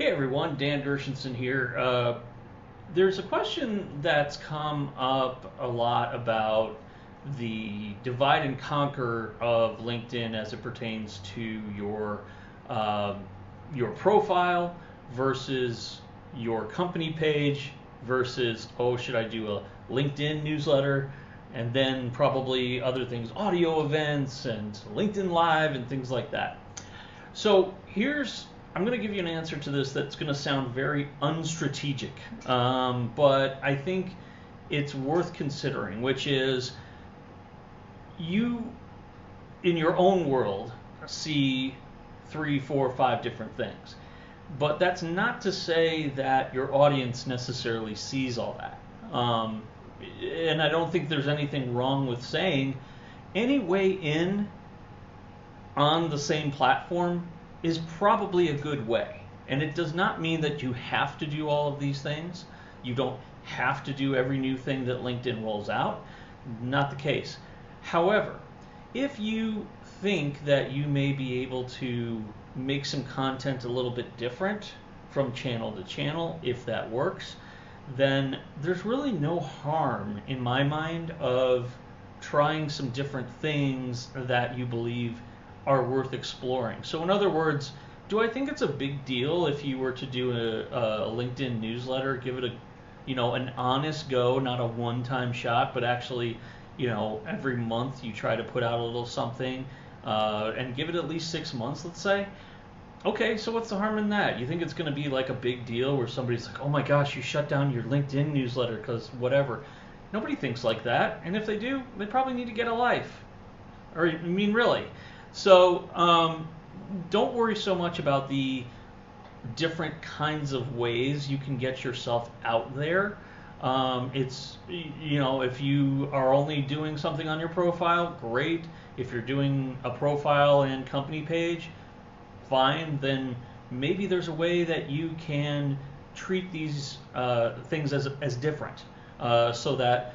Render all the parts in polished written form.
Hey everyone, Dan Gershenson here. There's a question that's come up a lot about the divide and conquer of LinkedIn as it pertains to uh, your profile versus your company page versus, oh, should I do a LinkedIn newsletter and then probably other things, audio events and LinkedIn Live and things like that. So I'm going to give you an answer to this that's going to sound very unstrategic, but I think it's worth considering, which is you, in your own world, see three, four, five different things. But that's not to say that your audience necessarily sees all that. And I don't think there's anything wrong with saying any way in on the same platform is probably a good way. And it does not mean that you have to do all of these things. You don't have to do every new thing that LinkedIn rolls out. Not the case. However, if you think that you may be able to make some content a little bit different from channel to channel, if that works, then there's really no harm in my mind of trying some different things that you believe are worth exploring. So in other words, do I think it's a big deal if you were to do a LinkedIn newsletter, give it an honest go, not a one-time shot, but actually, every month you try to put out a little something, and give it at least 6 months, let's say? Okay, so what's the harm in that? You think it's going to be like a big deal where somebody's like, oh my gosh, you shut down your LinkedIn newsletter because whatever. Nobody thinks like that, and if they do, they probably need to get a life. Or, I mean, really. So don't worry so much about the different kinds of ways you can get yourself out there. If you are only doing something on your profile, great. If you're doing a profile and company page, fine. Then maybe there's a way that you can treat these things as different, so that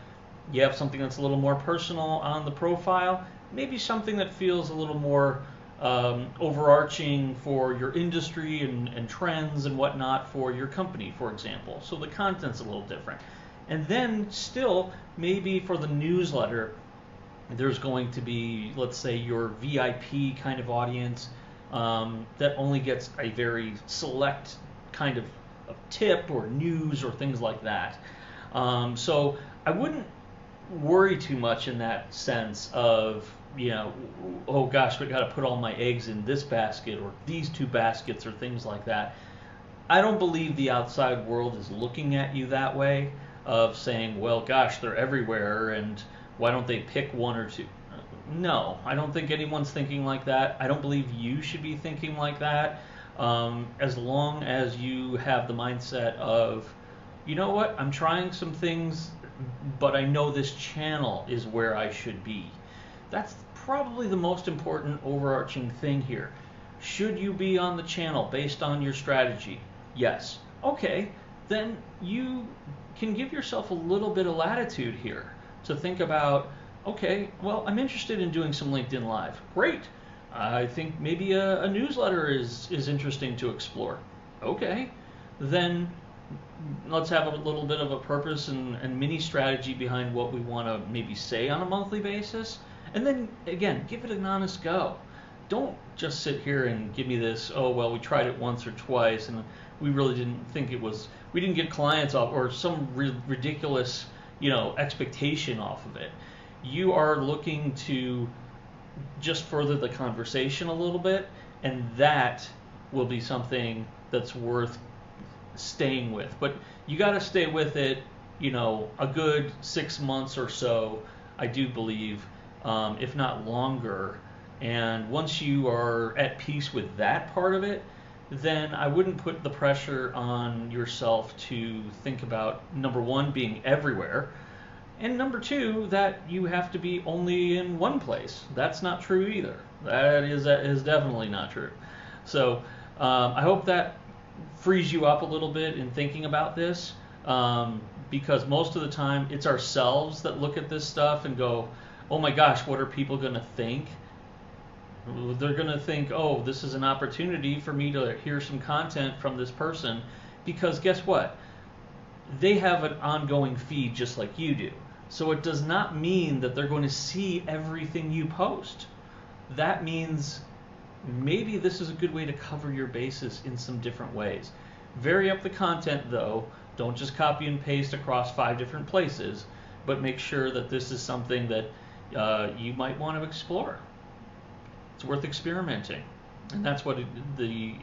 you have something that's a little more personal on the profile, maybe something that feels a little more overarching for your industry and trends and whatnot for your company, for example. So the content's a little different. And then still, maybe for the newsletter, there's going to be, let's say, your VIP kind of audience that only gets a very select kind of tip or news or things like that. So I wouldn't worry too much in that sense of, oh gosh, we got to put all my eggs in this basket or these two baskets or things like that. I don't believe the outside world is looking at you that way, of saying, well, gosh, they're everywhere and why don't they pick one or two? No, I don't think anyone's thinking like that. I don't believe you should be thinking like that. As long as you have the mindset of, you know what, I'm trying some things, but I know this channel is where I should be. That's probably the most important overarching thing here. Should you be on the channel based on your strategy? Yes. Okay, then you can give yourself a little bit of latitude here to think about, okay, well, I'm interested in doing some LinkedIn Live. Great. I think maybe a newsletter is interesting to explore. Okay, then let's have a little bit of a purpose and mini strategy behind what we want to maybe say on a monthly basis. And then, again, give it an honest go. Don't just sit here and give me this, oh, well, we tried it once or twice and we really didn't think we didn't get clients off, or some ridiculous, expectation off of it. You are looking to just further the conversation a little bit, and that will be something that's worth staying with. But you got to stay with it, a good 6 months or so, I do believe, if not longer. And once you are at peace with that part of it, then I wouldn't put the pressure on yourself to think about, number one, being everywhere, and number two, that you have to be only in one place. That's not true either. That is definitely not true. So I hope that frees you up a little bit in thinking about this, because most of the time it's ourselves that look at this stuff and go, oh my gosh, what are people going to think? They're going to think, oh, this is an opportunity for me to hear some content from this person, because guess what? They have an ongoing feed just like you do. So it does not mean that they're going to see everything you post. That means maybe this is a good way to cover your bases in some different ways. Vary up the content though. Don't just copy and paste across 5 different places, but make sure that this is something that you might want to explore. It's worth experimenting. And that's what the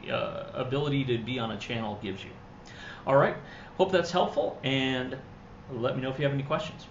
ability to be on a channel gives you. All right, hope that's helpful, and let me know if you have any questions.